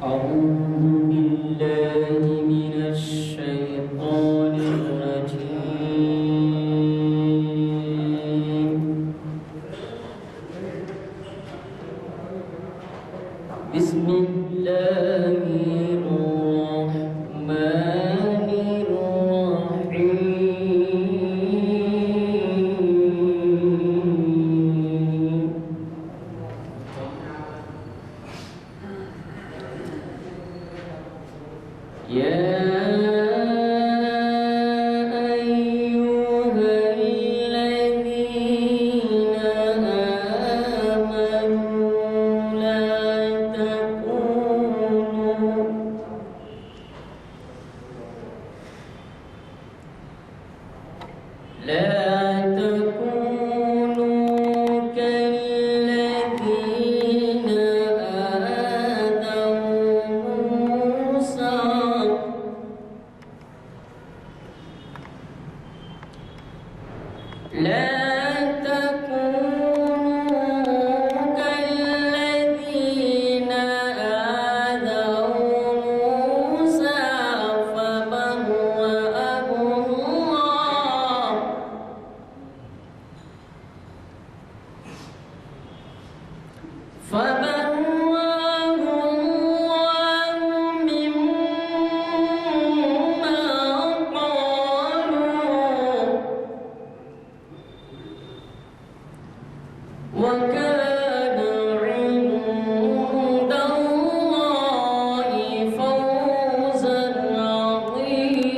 أعوذ بالله من الشيطان الرجيم. بسم الله الرحمن الرحيم. يا أيها الذين آمنوا لا تكونوا كالذين آذوا موسى فبرأه الله مما قالوا وكان عند الله فوزا عظيما.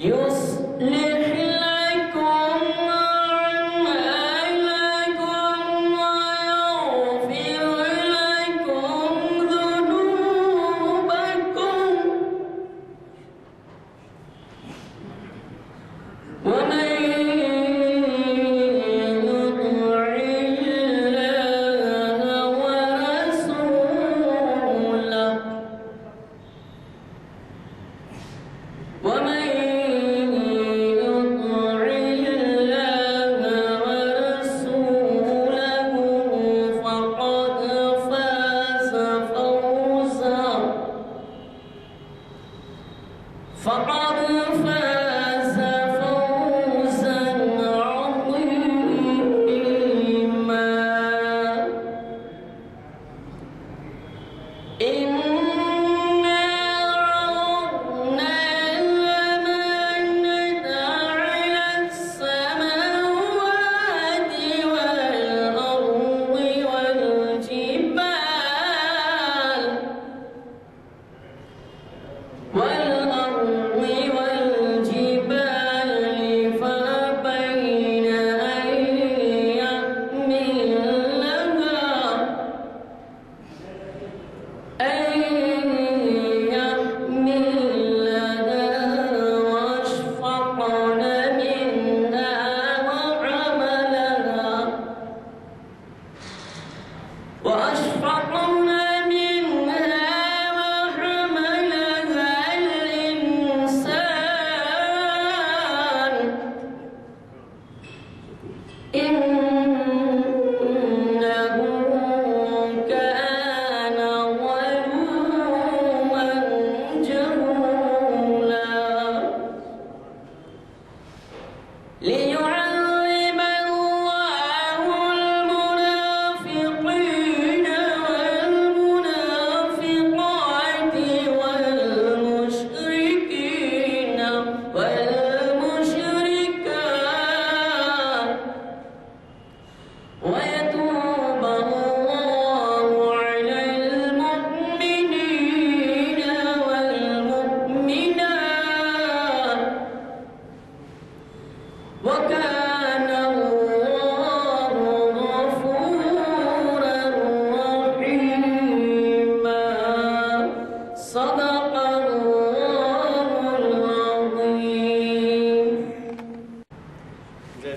يصلح لكم أعمالكم ويغفر لكم ذنوبكم ومن يطع الله ورسوله ومن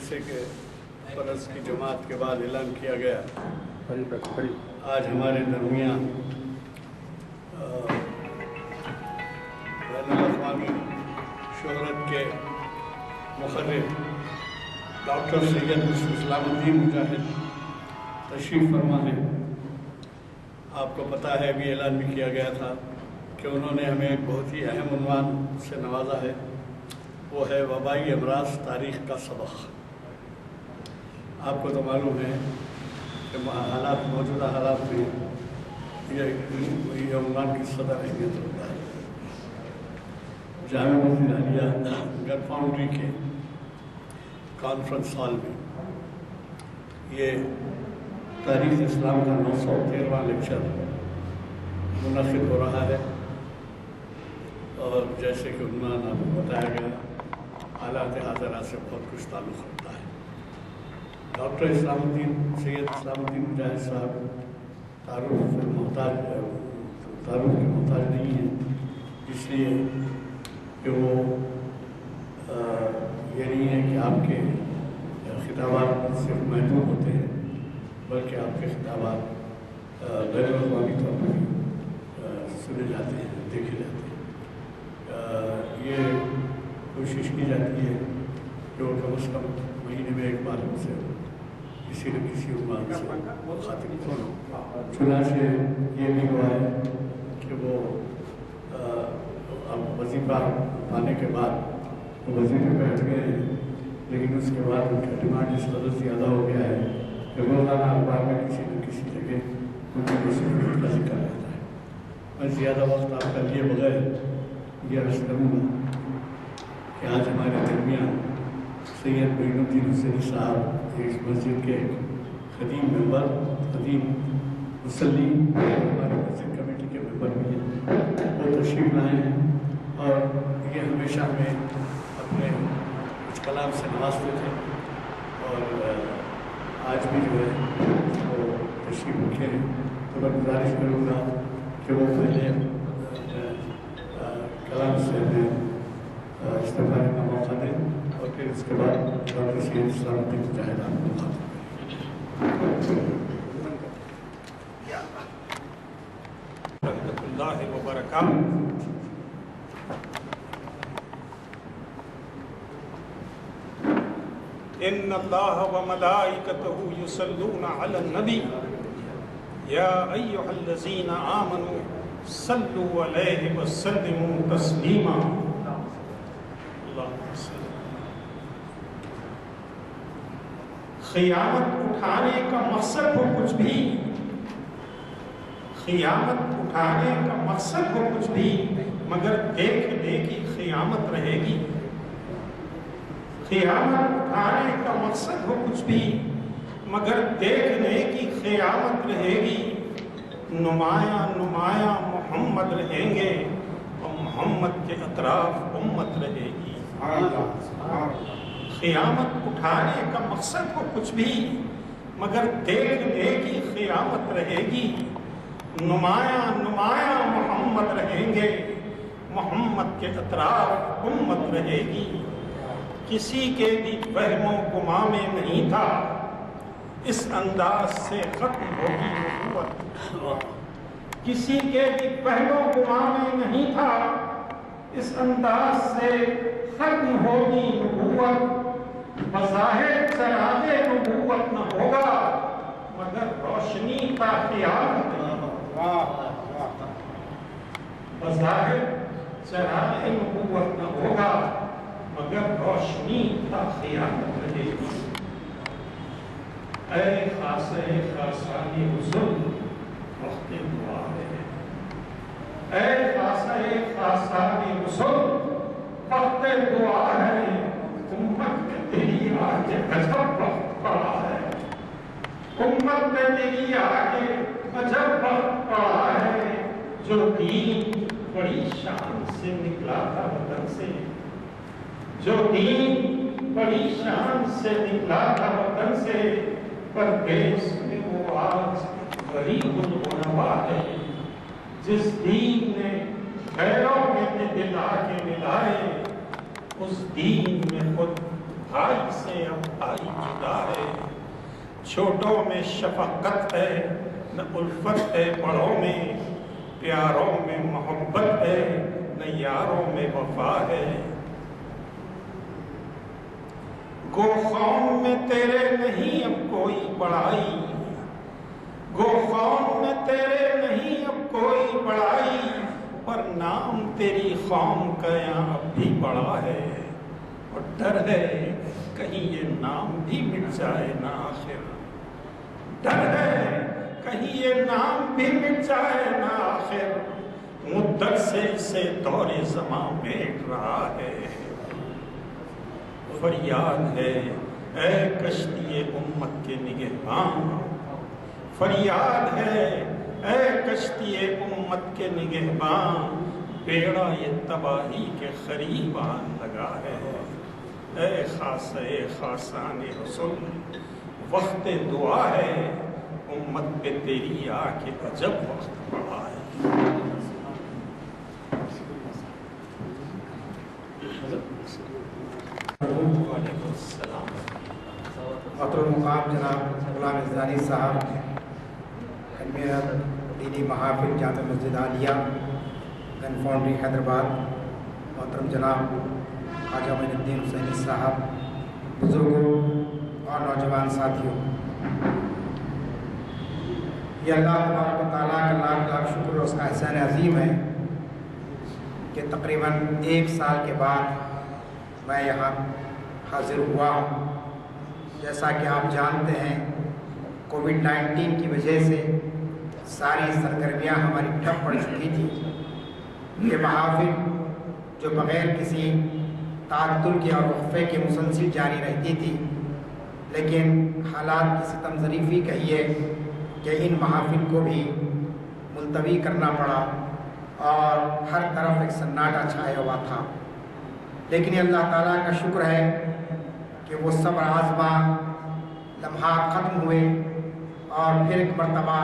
جیسے کہ فرض کی جماعت کے بعد اعلان کیا گیا، آج ہمارے درمیان بین الاقوامی شہرت کے مخرج ڈاکٹر سید اسلام الدین مجاہد تشریف فرما ہے۔ آپ کو پتہ ہے، ابھی اعلان بھی کیا گیا تھا کہ انہوں نے ہمیں ایک بہت ہی اہم عنوان سے نوازا ہے، وہ ہے وبائی امراض تاریخ کا سبق۔ آپ کو تو معلوم ہے کہ موجودہ حالات میں یہ عنوان کی صدر اہمیت ہوتا ہے۔ جامعہ مسجد عالیہ گن فاؤنڈری کے کانفرنس ہال میں یہ تاریخ اسلام کا 913واں لیکچر منعقد ہو رہا ہے، اور جیسے کہ عنوان آپ کو بتایا گیا، حالات حاضرہ سے بہت کچھ تعلق رکھتا ہے۔ ڈاکٹر سید اسلام الدین مجاہد صاحب تعارف کے محتاج نہیں ہیں، اس لیے کہ وہ یہ نہیں ہے کہ آپ کے خطابات صرف محدود ہوتے ہیں، بلکہ آپ کے خطابات غیر اقوامی طور پر سنے جاتے ہیں، دیکھے جاتے ہیں۔ یہ کوشش کی جاتی ہے کہ وہ کم از کم مہینے میں ایک بار ہم سے کسی نہ کسی عنوان سے مخاطب ہوں۔ چنانچہ یہ بھی ہوا ہے کہ وہ اب وظیفہ پانے کے بعد وہ وظیفے بیٹھ گئے ہیں، لیکن اس کے بعد ان کا ڈیمانڈ اس قدر زیادہ ہو گیا ہے کہ روزانہ اخبار میں کسی نہ کسی جگہ ان کی مصروفیت کا ذکر رہتا ہے۔ میں زیادہ وقت آپ کا لیے بغیر یہ عرض کروں گا کہ آج ہمارے درمیان سید معین الدین حسینی صاحب اس مسجد کے قدیم ممبر، قدیم مصلی، ہماری مسجد کمیٹی کے ممبر بھی ہیں، وہ تشریف لائے ہیں، اور یہ ہمیشہ ہمیں اپنے کچھ کلام سے نوازتے تھے، اور آج بھی جو ہے وہ تشریف رکھے ہیں۔ تو میں گزارش کروں گا کہ وہ پہلے کلام سے ہمیں استفادے کا موقع دیں، اور پھر اس کے بعد ڈاکٹر سید اسلام الدین مجاہد آپ کو مخاطب رحمۃ اللہ وبرکاتہ۔ ان اللہ وملائکتہ یصلون علی النبی یا ایھا الذین آمنوا صلوا علیہ وسلموا تسلیما۔ قیامت اٹھانے کا مقصد ہو کچھ بھی، قیامت اٹھانے کا مقصد ہو کچھ بھی، مگر دیکھنے کی قیامت رہے گی۔ قیامت اٹھانے کا مقصد ہو کچھ بھی، مگر دیکھنے کی قیامت رہے گی۔ نمایاں نمایاں محمد رہیں گے، اور محمد کے اطراف امت رہے گی۔ قیامت اٹھانے کا مقصد ہو کچھ بھی، مگر دیکھنے کی قیامت رہے گی۔ نمایاں نمایاں محمد رہیں گے، محمد کے اطراف امت رہے گی۔ کسی کے بھی وہم و گمان میں نہیں تھا اس انداز سے ختم ہوگی نبوت۔ کسی کے بھی وہم و گمان میں نہیں تھا اس انداز سے ختم ہوگی نبوت۔ بظاہر چراغ نبوت نہ ہوگا، مگر روشنی کا قیامت بظاہر چراغ نبوت نہ ہوگا، مگر روشنی کا قیامت رہے گی۔ اے خاصے خاصانی حضور وقت دعا ہے، اے خاصے خاصانی حضور وقت دعا ہے۔ امت میں تیری آگے عجب وقت پڑا ہے، امت میں تیری آگے عجب وقت پڑا ہے۔ جو دین بڑی شان سے نکلا تھا وطن سے، جو دین بڑی شان سے نکلا تھا وطن سے، پردیس میں وہ آج غریب الغربا ہے۔ جس دین نے غیروں کے دل آ کے ملائے، اس دین میں خود بھائی سے اب بھائی جدا ہے، چھوٹوں میں شفقت ہے نہ الفت ہے، بڑوں میں پیاروں میں محبت ہے نہ یاروں میں وفا ہے۔ گو قوم میں تیرے نہیں اب کوئی بڑائی، گو قوم میں تیرے نہیں اب کوئی بڑائی، پر نام تیری قوم کا یہاں اب بھی بڑا ہے، اور ڈر ہے کہیں یہ نام بھی مٹ جائے نہ آخر، ڈر ہے کہیں یہ نام بھی مٹ جائے نہ آخر، مدت سے اسے دور زمان بیٹھ رہا ہے۔ فریاد ہے اے کشتی امت کے نگہبان، فریاد ہے اے کشتی امت کے نگہبان، بیڑا یہ تباہی کے قریب آن لگا ہے۔ اے خاصان رسول وقت دعا ہے، امت پہ تیری آ کے عجب وقت پڑا ہے۔ وعلیکم السلام۔ محترم مقام جناب غلام ازدانی صاحب، امیر دینی محافل جامع مسجد عالیہ گن فاؤنڈری حیدرآباد، محترم جناب خواجہ معین الدین حسینی صاحب، بزرگوں اور نوجوان ساتھیوں، یہ اللہ تبارک و تعالیٰ کا لاکھ لاکھ شکر اور اس کا احسان عظیم ہے کہ تقریباً 1 سال کے بعد میں یہاں حاضر ہوا ہوں۔ جیسا کہ آپ جانتے ہیں کووڈ-19 کی وجہ سے ساری سرگرمیاں ہماری ٹھپ پڑ چکی تھی۔ یہ محافل جو بغیر کسی تعطل کے اور وقفے کے مسلسل جاری رہتی تھی، لیکن حالات کی ستم ظریفی کہیے کہ ان محافل کو بھی ملتوی کرنا پڑا اور ہر طرف ایک سناٹا چھایا ہوا تھا۔ لیکن اللہ تعالیٰ کا شکر ہے کہ وہ صبر آزما لمحات ختم ہوئے اور پھر ایک مرتبہ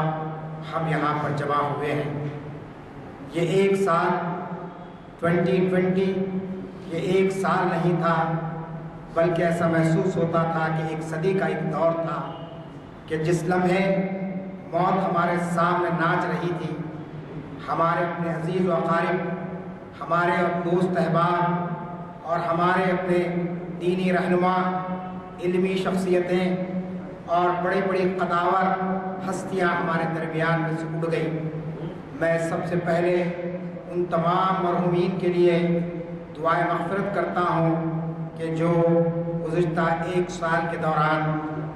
ہم یہاں پر جمع ہوئے ہیں۔ یہ 1 سال 2020 یہ 1 سال نہیں تھا، بلکہ ایسا محسوس ہوتا تھا کہ 1 صدی کا ایک دور تھا کہ جس لمحے موت ہمارے سامنے ناچ رہی تھی، ہمارے اپنے عزیز و اقارب، ہمارے دوست احباب اور ہمارے اپنے دینی رہنما، علمی شخصیتیں اور بڑی بڑی قداور ہستیاں ہمارے درمیان میں سے اڑ گئی۔ میں سب سے پہلے ان تمام مرحومین کے لیے دعائے مغفرت کرتا ہوں کہ جو گزشتہ 1 سال کے دوران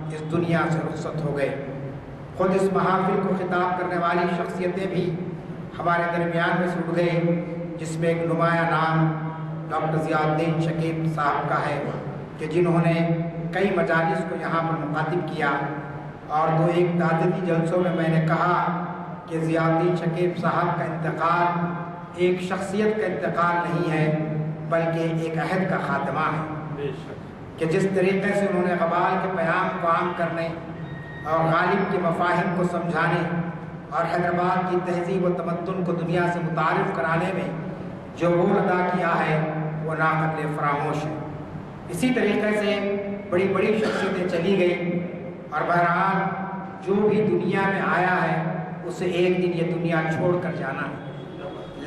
اس دنیا سے رخصت ہو گئے۔ خود اس محافل کو خطاب کرنے والی شخصیتیں بھی ہمارے درمیان میں سے اڑ گئے، جس میں ایک نمایاں نام ڈاکٹر ضیاء الدین شکیب صاحب کا ہے کہ جنہوں نے کئی مجالس کو یہاں پر مخاطب کیا، اور 2-1 تعدادی جلسوں میں نے کہا کہ ضیاء الدین شکیب صاحب کا انتقال ایک شخصیت کا انتقال نہیں ہے، بلکہ ایک عہد کا خاتمہ ہے، کہ جس طریقے سے انہوں نے غبال کے پیام کو عام کرنے اور غالب کے مفاہیم کو سمجھانے اور حیدرآباد کی تہذیب و تمدن کو دنیا سے متعارف کرانے میں جو رول ادا کیا ہے وہ ناقابل فراموش ہے۔ اسی طریقے سے بڑی بڑی شخصیتیں چلی گئی، اور بہرحال جو بھی دنیا میں آیا ہے اسے ایک دن یہ دنیا چھوڑ کر جانا ہے۔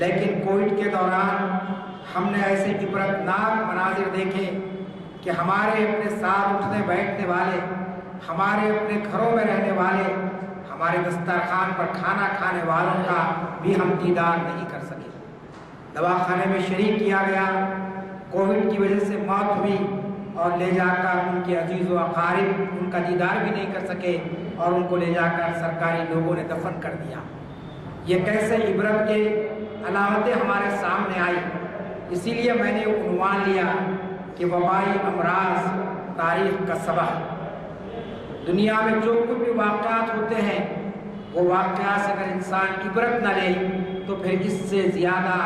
لیکن کووڈ کے دوران ہم نے ایسے عبرتناک مناظر دیکھے کہ ہمارے اپنے ساتھ اٹھنے بیٹھنے والے، ہمارے اپنے گھروں میں رہنے والے، ہمارے دسترخوان پر کھانا کھانے والوں کا بھی ہم دیدار نہیں کر سکے۔ دواخانے میں شریک کیا گیا، کووڈ کی وجہ سے موت ہوئی، اور لے جا کر ان کے عزیز و اقارب ان کا دیدار بھی نہیں کر سکے، اور ان کو لے جا کر سرکاری لوگوں نے دفن کر دیا۔ یہ کیسے عبرت کے علامتیں ہمارے سامنے آئی۔ اسی لیے میں نے عنوان لیا کہ وبائی امراض تاریخ کا سبق۔ دنیا میں جو کچھ بھی واقعات ہوتے ہیں، وہ واقعات سے اگر انسان عبرت نہ لے تو پھر اس سے زیادہ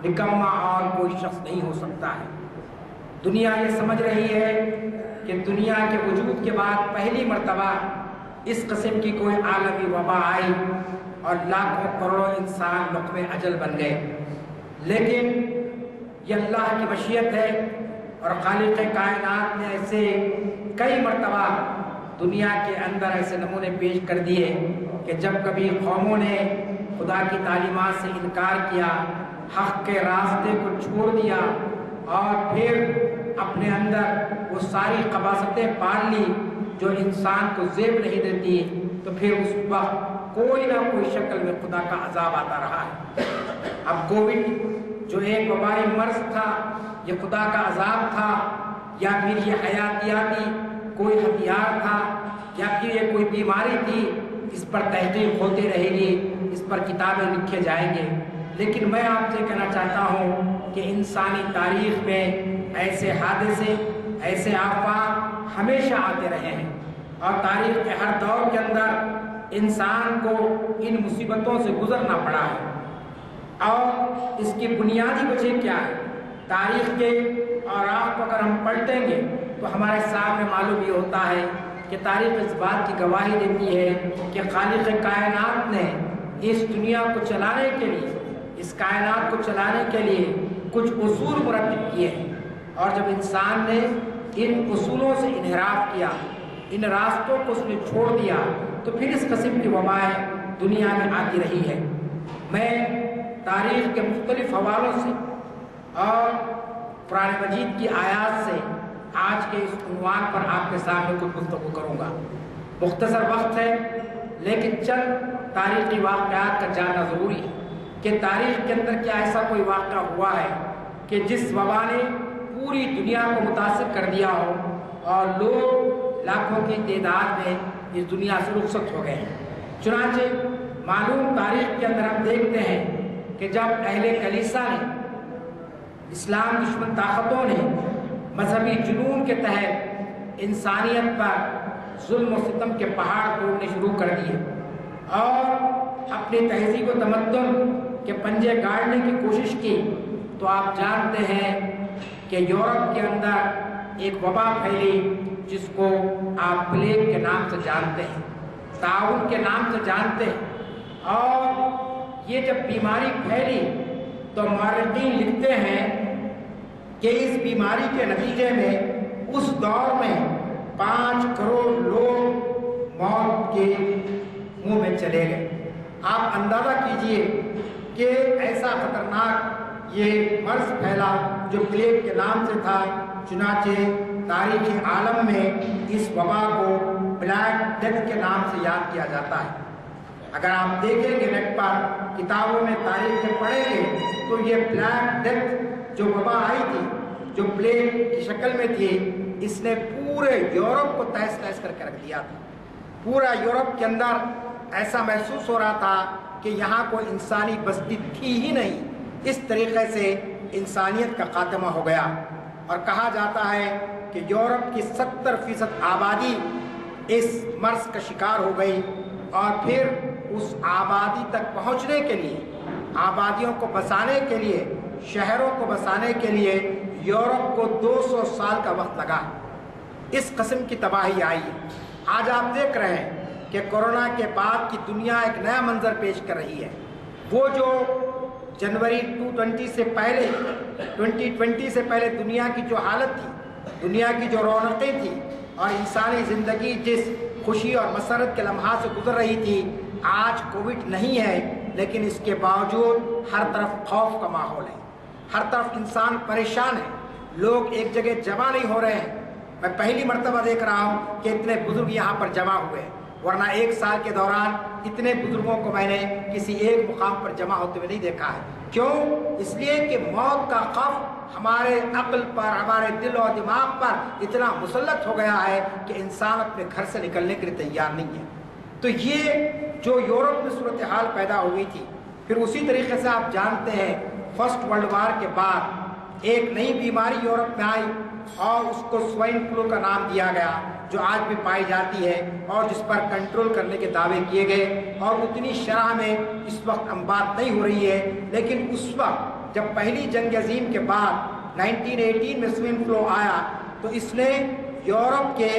نکما اور کوئی شخص نہیں ہو سکتا ہے۔ دنیا یہ سمجھ رہی ہے کہ دنیا کے وجود کے بعد پہلی مرتبہ اس قسم کی کوئی عالمی وبا آئی اور لاکھوں کروڑوں انسان لقمے اجل بن گئے، لیکن یہ اللہ کی مشیت ہے اور خالق کائنات نے ایسے کئی مرتبہ دنیا کے اندر ایسے نمونے پیش کر دیے کہ جب کبھی قوموں نے خدا کی تعلیمات سے انکار کیا، حق کے راستے کو چھوڑ دیا اور پھر اپنے اندر وہ ساری قباستیں پال لی جو انسان کو زیب نہیں دیتی، تو پھر اس وقت کوئی نہ کوئی شکل میں خدا کا عذاب آتا رہا ہے۔ اب کووڈ جو ایک وبائی مرض تھا، یہ خدا کا عذاب تھا یا پھر یہ حیاتیاتی کوئی ہتھیار تھا یا پھر یہ کوئی بیماری تھی، اس پر تحقیق ہوتی رہے گی، اس پر کتابیں لکھے جائیں گے۔ لیکن میں آپ سے کہنا چاہتا ہوں کہ انسانی تاریخ میں ایسے حادثے، ایسے آفات ہمیشہ آتے رہے ہیں، اور تاریخ کے ہر دور کے اندر انسان کو ان مصیبتوں سے گزرنا پڑا ہے۔ اور اس کی بنیادی وجہ کیا ہے؟ تاریخ کے اوراق کو اگر ہم پلٹیں گے تو ہمارے سامنے معلوم یہ ہوتا ہے کہ تاریخ اس بات کی گواہی دیتی ہے کہ خالق کائنات نے اس دنیا کو چلانے کے لیے، اس کائنات کو چلانے کے لیے کچھ اصول مرتب کیے ہیں، اور جب انسان نے ان اصولوں سے انحراف کیا، ان راستوں کو اس نے چھوڑ دیا، تو پھر اس قسم کی وبائیں دنیا میں آتی رہی ہے۔ میں تاریخ کے مختلف حوالوں سے اور قرآن مجید کی آیات سے آج کے اس عنوان پر آپ کے سامنے کچھ گفتگو کروں گا۔ مختصر وقت ہے، لیکن چند تاریخی واقعات کا جاننا ضروری ہے کہ تاریخ کے اندر کیا ایسا کوئی واقعہ ہوا ہے کہ جس وبا نے پوری دنیا کو متاثر کر دیا ہو اور لوگ لاکھوں کی تعداد میں اس دنیا سے رخصت ہو گئے ہیں۔ چنانچہ معلوم تاریخ کے اندر ہم دیکھتے ہیں کہ جب اہل کلیسا نے، اسلام دشمن طاقتوں نے مذہبی جنون کے تحت انسانیت پر ظلم و ستم کے پہاڑ توڑنے شروع کر دیے اور اپنی تہذیب و تمدن کے پنجے گاڑنے کی کوشش کی، تو آپ جانتے ہیں کہ یورپ کے اندر ایک وبا پھیلی جس کو آپ پلیگ کے نام سے جانتے ہیں، طاعون کے نام سے جانتے ہیں۔ اور یہ جب بیماری پھیلی تو مورخین لکھتے ہیں کہ اس بیماری کے نتیجے میں اس دور میں 5 کروڑ لوگ موت کے منہ میں چلے گئے۔ آپ اندازہ کیجئے کہ ایسا خطرناک یہ مرض پھیلا جو پلیگ کے نام سے تھا۔ چنانچہ تاریخی عالم میں اس وبا کو بلیک ڈیتھ کے نام سے یاد کیا جاتا ہے۔ اگر آپ دیکھیں گے نیٹ پر، کتابوں میں تاریخ میں پڑھیں گے تو یہ بلیک ڈیتھ جو وبا آئی تھی، جو پلیگ کی شکل میں تھی، اس نے پورے یورپ کو تہس نہس کر کے رکھ دیا تھا۔ پورا یورپ کے اندر ایسا محسوس ہو رہا تھا کہ یہاں کوئی انسانی بستی تھی ہی نہیں۔ اس طریقے سے انسانیت کا خاتمہ ہو گیا، اور کہا جاتا ہے کہ یورپ کی 70% آبادی اس مرض کا شکار ہو گئی، اور پھر اس آبادی تک پہنچنے کے لیے، آبادیوں کو بسانے کے لیے، شہروں کو بسانے کے لیے یورپ کو 200 سال کا وقت لگا۔ اس قسم کی تباہی آئی ہے۔ آج آپ دیکھ رہے ہیں کہ کورونا کے بعد کی دنیا ایک نیا منظر پیش کر رہی ہے۔ وہ جو جنوری 2020 سے پہلے دنیا کی جو حالت تھی، دنیا کی جو رونقیں تھیں اور انسانی زندگی جس خوشی اور مسرت کے لمحات سے گزر رہی تھی، آج کووڈ نہیں ہے، لیکن اس کے باوجود ہر طرف خوف کا ماحول ہے، ہر طرف انسان پریشان ہے، لوگ ایک جگہ جمع نہیں ہو رہے ہیں۔ میں پہلی مرتبہ دیکھ رہا ہوں کہ اتنے بزرگ یہاں پر جمع ہوئے ہیں، ورنہ 1 سال کے دوران اتنے بزرگوں کو میں نے کسی ایک مقام پر جمع ہوتے ہوئے نہیں دیکھا ہے۔ کیوں؟ اس لیے کہ موت کا خوف ہمارے عقل پر، ہمارے دل و دماغ پر اتنا مسلط ہو گیا ہے کہ انسان اپنے گھر سے نکلنے کے لیے تیار نہیں ہے۔ تو یہ جو یورپ میں صورتحال پیدا ہوئی تھی، پھر اسی طریقے سے آپ جانتے ہیں فرسٹ ورلڈ وار کے بعد ایک نئی بیماری یورپ میں آئی اور اس کو سوائن فلو کا نام دیا گیا، جو آج بھی پائی جاتی ہے اور جس پر کنٹرول کرنے کے دعوے کیے گئے، اور اتنی شرح میں اس وقت اموات نہیں ہو رہی ہے۔ لیکن اس وقت جب پہلی جنگ عظیم کے بعد 1918 میں سوائن فلو آیا تو اس نے یورپ کے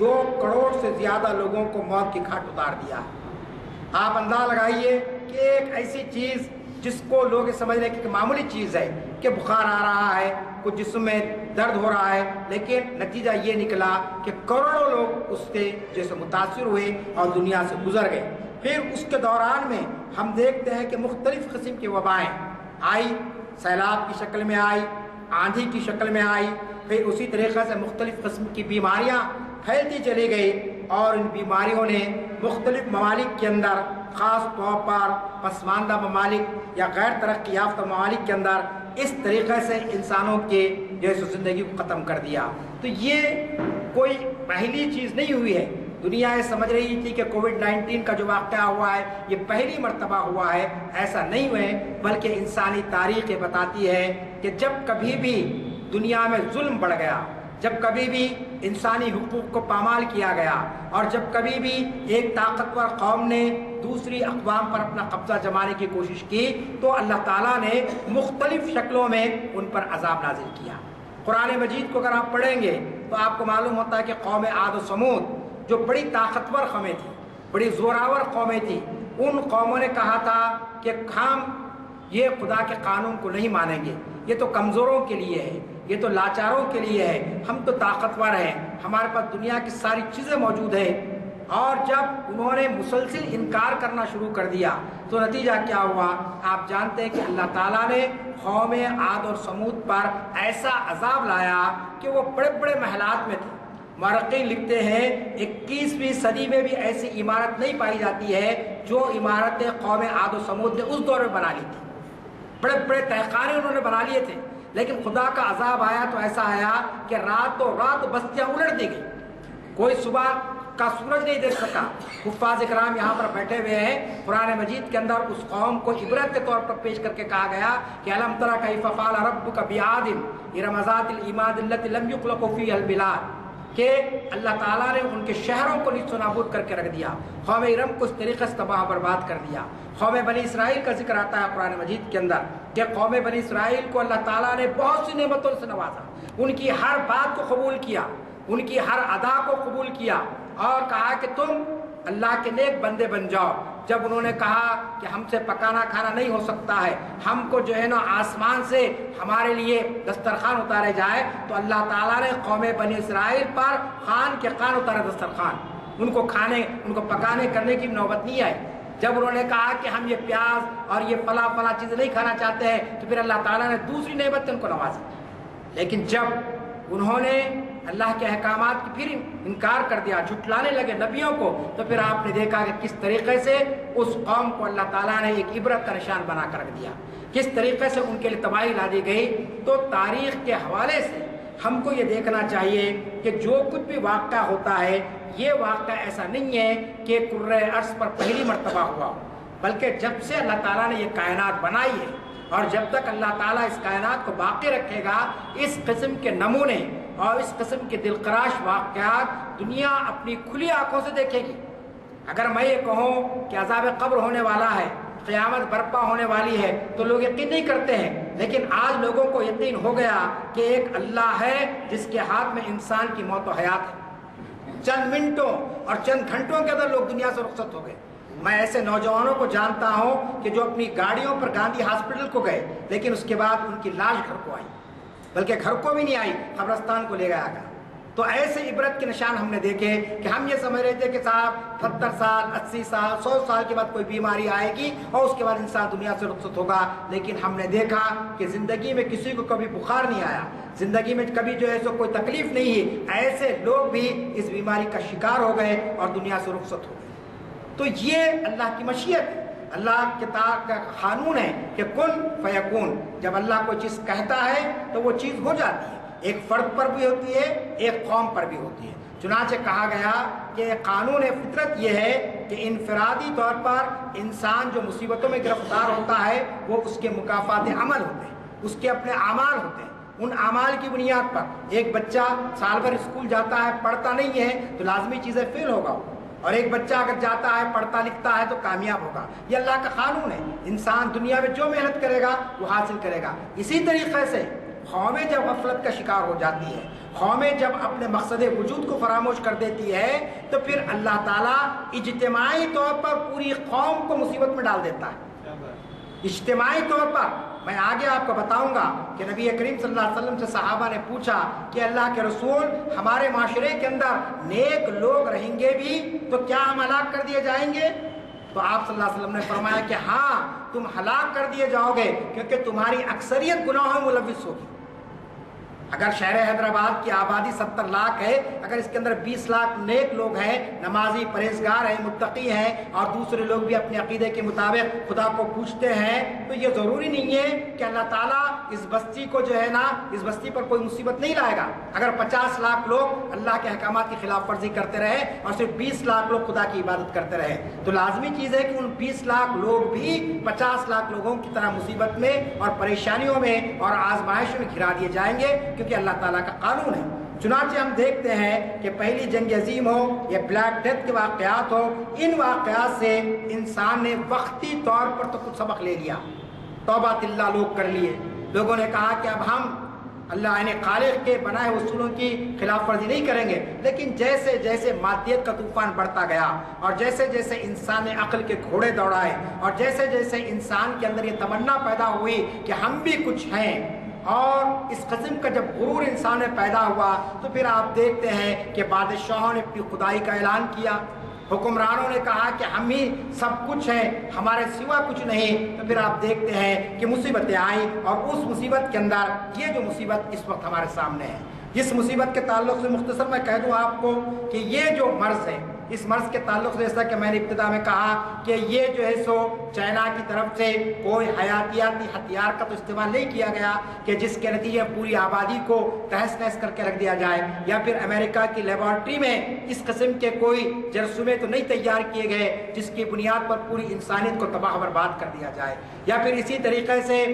2 کروڑ سے زیادہ لوگوں کو موت کی گھاٹ اتار دیا۔ آپ اندازہ لگائیے کہ ایک ایسی چیز جس کو لوگ سمجھنے کی معمولی چیز ہے کہ بخار آ رہا ہے، کچھ جسم میں درد ہو رہا ہے، لیکن نتیجہ یہ نکلا کہ کروڑوں لوگ اس کے جیسے متاثر ہوئے اور دنیا سے گزر گئے۔ پھر اس کے دوران میں ہم دیکھتے ہیں کہ مختلف قسم کی وبائیں آئی، سیلاب کی شکل میں آئی، آندھی کی شکل میں آئی، پھر اسی طریقے سے مختلف قسم کی بیماریاں پھیلتی چلی گئی، اور ان بیماریوں نے مختلف ممالک کے اندر، خاص طور پر پسماندہ ممالک یا غیر ترقی یافتہ ممالک کے اندر اس طریقے سے انسانوں کے جیسے زندگی کو ختم کر دیا۔ تو یہ کوئی پہلی چیز نہیں ہوئی ہے، دنیا یہ سمجھ رہی تھی کہ کووڈ-19 کا جو واقعہ ہوا ہے یہ پہلی مرتبہ ہوا ہے، ایسا نہیں ہوئے، بلکہ انسانی تاریخ یہ بتاتی ہے کہ جب کبھی بھی دنیا میں ظلم بڑھ گیا، جب کبھی بھی انسانی حقوق کو پامال کیا گیا، اور جب کبھی بھی ایک طاقتور قوم نے دوسری اقوام پر اپنا قبضہ جمانے کی کوشش کی، تو اللہ تعالیٰ نے مختلف شکلوں میں ان پر عذاب نازل کیا۔ قرآن مجید کو اگر آپ پڑھیں گے تو آپ کو معلوم ہوتا ہے کہ قوم عاد و سمود جو بڑی طاقتور قومیں تھیں، بڑی زوراور قومیں تھیں، ان قوموں نے کہا تھا کہ ہم یہ خدا کے قانون کو نہیں مانیں گے، یہ تو کمزوروں کے لیے ہے، یہ تو لاچاروں کے لیے ہے، ہم تو طاقتور ہیں، ہمارے پاس دنیا کی ساری چیزیں موجود ہیں۔ اور جب انہوں نے مسلسل انکار کرنا شروع کر دیا تو نتیجہ کیا ہوا؟ آپ جانتے ہیں کہ اللہ تعالیٰ نے قوم عاد اور سمود پر ایسا عذاب لایا کہ وہ بڑے بڑے محلات میں تھے۔ مورخین لکھتے ہیں 21ویں صدی میں بھی ایسی عمارت نہیں پائی جاتی ہے جو عمارت قوم عاد و سمود نے اس دور میں بنا لی تھی۔ بڑے بڑے تہخانے انہوں نے بنا لیے تھے، لیکن خدا کا عذاب آیا تو ایسا آیا کہ راتوں رات بستیاں الٹ دی گئی، کوئی صبح کا سورج نہیں دیکھ سکا۔ حفاظ اکرام یہاں پر بیٹھے ہوئے ہیں، قرآن مجید کے اندر اس قوم کو عبرت کے طور پر پیش کر کے کہا گیا کہ الم تر کیف فعل ربک بعاد ارم ذات العماد التی لم یخلق فیہا البلاد، کہ اللہ تعالیٰ نے ان کے شہروں کو نیست و نابود کر کے رکھ دیا، قوم ارم کو اس طریقے سے تباہ برباد کر دیا۔ قوم بنی اسرائیل کا ذکر آتا ہے قرآن مجید کے اندر کہ قوم بنی اسرائیل کو اللہ تعالیٰ نے بہت سی نعمتوں سے نوازا، ان کی ہر بات کو قبول کیا، ان کی ہر ادا کو قبول کیا، اور کہا کہ تم اللہ کے نیک بندے بن جاؤ۔ جب انہوں نے کہا کہ ہم سے پکانا کھانا نہیں ہو سکتا ہے، ہم کو جو ہے نا آسمان سے ہمارے لیے دسترخوان اتارے جائے، تو اللہ تعالیٰ نے قوم بنی اسرائیل پر خان کے خان اتارے دسترخوان، ان کو کھانے ان کو پکانے کرنے کی نوبت نہیں آئی۔ جب انہوں نے کہا کہ ہم یہ پیاز اور یہ فلاں چیزیں نہیں کھانا چاہتے ہیں، تو پھر اللہ تعالیٰ نے دوسری نعمت سے ان کو نوازا۔ لیکن جب انہوں نے اللہ کے احکامات کی پھر انکار کر دیا، جھٹلانے لگے نبیوں کو، تو پھر آپ نے دیکھا کہ کس طریقے سے اس قوم کو اللہ تعالیٰ نے ایک عبرت کا نشان بنا کر رکھ دیا، کس طریقے سے ان کے لیے تباہی لا دی گئی۔ تو تاریخ کے حوالے سے ہم کو یہ دیکھنا چاہیے کہ جو کچھ بھی واقعہ ہوتا ہے یہ واقعہ ایسا نہیں ہے کہ کرۂ ارض پر پہلی مرتبہ ہوا ہو، بلکہ جب سے اللہ تعالیٰ نے یہ کائنات بنائی ہے، اور جب تک اللہ تعالیٰ اس کائنات کو باقی رکھے گا، اس قسم کے نمونے اور اس قسم کے دلخراش واقعات دنیا اپنی کھلی آنکھوں سے دیکھے گی۔ اگر میں یہ کہوں کہ عذاب قبر ہونے والا ہے، قیامت برپا ہونے والی ہے، تو لوگ یقین نہیں کرتے ہیں، لیکن آج لوگوں کو یقین ہو گیا کہ ایک اللہ ہے جس کے ہاتھ میں انسان کی موت و حیات ہے۔ چند منٹوں اور چند گھنٹوں کے اندر لوگ دنیا سے رخصت ہو گئے۔ میں ایسے نوجوانوں کو جانتا ہوں کہ جو اپنی گاڑیوں پر گاندھی ہاسپٹل کو گئے، لیکن اس کے بعد ان کی لاش گھر کو آئی، بلکہ گھر کو بھی نہیں آئی، قبرستان کو لے گیا گا۔ تو ایسے عبرت کے نشان ہم نے دیکھے کہ ہم یہ سمجھ رہے تھے کہ صاحب 70 سال 80 سال 100 سال کے بعد کوئی بیماری آئے گی اور اس کے بعد انسان دنیا سے رخصت ہوگا، لیکن ہم نے دیکھا کہ زندگی میں کسی کو کبھی بخار نہیں آیا، زندگی میں کبھی جو ہے سو کوئی تکلیف نہیں ہے، ایسے لوگ بھی اس بیماری کا شکار ہو گئے اور دنیا سے رخصت ہو گئے۔ تو یہ اللہ کی مشیت ہے، اللہ کے کا قانون ہے کہ کن فیکون، جب اللہ کوئی چیز کہتا ہے تو وہ چیز ہو جاتی ہے، ایک فرد پر بھی ہوتی ہے، ایک قوم پر بھی ہوتی ہے۔ چنانچہ کہا گیا کہ قانون فطرت یہ ہے کہ انفرادی طور پر انسان جو مصیبتوں میں گرفتار ہوتا ہے وہ اس کے مکافات عمل ہوتے ہیں، اس کے اپنے اعمال ہوتے ہیں، ان اعمال کی بنیاد پر ایک بچہ سال بھر اسکول جاتا ہے، پڑھتا نہیں ہے تو لازمی چیزیں فیل ہوگا، اور ایک بچہ اگر جاتا ہے پڑھتا لکھتا ہے تو کامیاب ہوگا۔ یہ اللہ کا قانون ہے، انسان دنیا میں جو محنت کرے گا وہ حاصل کرے گا۔ اسی طریقے سے قومیں جب غفلت کا شکار ہو جاتی ہے، قومیں جب اپنے مقصد وجود کو فراموش کر دیتی ہے، تو پھر اللہ تعالیٰ اجتماعی طور پر پوری قوم کو مصیبت میں ڈال دیتا ہے۔ اجتماعی طور پر میں آگے آپ کو بتاؤں گا کہ نبی کریم صلی اللہ علیہ وسلم سے صحابہ نے پوچھا کہ اللہ کے رسول ہمارے معاشرے کے اندر نیک لوگ رہیں گے بھی تو کیا ہم ہلاک کر دیے جائیں گے؟ تو آپ صلی اللہ علیہ وسلم نے فرمایا کہ ہاں تم ہلاک کر دیے جاؤ گے، کیونکہ تمہاری اکثریت گناہوں میں ملوث ہوگی۔ اگر شہر حیدرآباد کی آبادی 70 لاکھ ہے، اگر اس کے اندر 20 لاکھ نیک لوگ ہیں، نمازی پرہیزگار ہیں، متقی ہیں، اور دوسرے لوگ بھی اپنے عقیدے کے مطابق خدا کو پوچھتے ہیں، تو یہ ضروری نہیں ہے کہ اللہ تعالیٰ اس بستی کو جو ہے نا، اس بستی پر کوئی مصیبت نہیں لائے گا۔ اگر 50 لاکھ لوگ اللہ کے احکامات کی خلاف ورزی کرتے رہے اور صرف 20 لاکھ لوگ خدا کی عبادت کرتے رہے، تو لازمی چیز ہے کہ ان 20 لاکھ لوگ بھی 50 لاکھ لوگوں کی طرح مصیبت میں اور پریشانیوں میں اور آزمائش میں گھرا دیے جائیں گے، کیونکہ اللہ تعالیٰ کا قانون ہے۔ چنانچہ ہم دیکھتے ہیں کہ پہلی جنگ عظیم ہو یا بلیک ڈیتھ کے واقعات ہو، ان واقعات سے انسان نے وقتی طور پر تو کچھ سبق لے لیا، توبہ اللہ لوگ کر لیے۔ لوگوں نے کہا کہ اب ہم اللہ نے خالق کے بنائے اصولوں کی خلاف ورزی نہیں کریں گے، لیکن جیسے جیسے مادیت کا طوفان بڑھتا گیا اور جیسے جیسے انسان نے عقل کے گھوڑے دوڑائے اور جیسے جیسے انسان کے اندر یہ تمنا پیدا ہوئی کہ ہم بھی کچھ ہیں، اور اس قسم کا جب غرور انسان میں پیدا ہوا، تو پھر آپ دیکھتے ہیں کہ بادشاہوں نے اپنی خدائی کا اعلان کیا، حکمرانوں نے کہا کہ ہم ہی سب کچھ ہیں، ہمارے سوا کچھ نہیں۔ تو پھر آپ دیکھتے ہیں کہ مصیبتیں آئیں، اور اس مصیبت کے اندر یہ جو مصیبت اس وقت ہمارے سامنے ہے، جس مصیبت کے تعلق سے مختصر میں کہہ دوں آپ کو کہ یہ جو مرض ہے، اس مرض کے تعلق سے جیسا کہ میں نے ابتدا میں کہا کہ یہ جو ہے سو چائنا کی طرف سے کوئی حیاتیاتی ہتھیار کا تو استعمال نہیں کیا گیا کہ جس کے نتیجے پوری آبادی کو تہس نہس کر کے رکھ دیا جائے، یا پھر امریکہ کی لیبارٹری میں اس قسم کے کوئی جرثومے تو نہیں تیار کیے گئے جس کی بنیاد پر پوری انسانیت کو تباہ و برباد کر دیا جائے، یا پھر اسی طریقے سے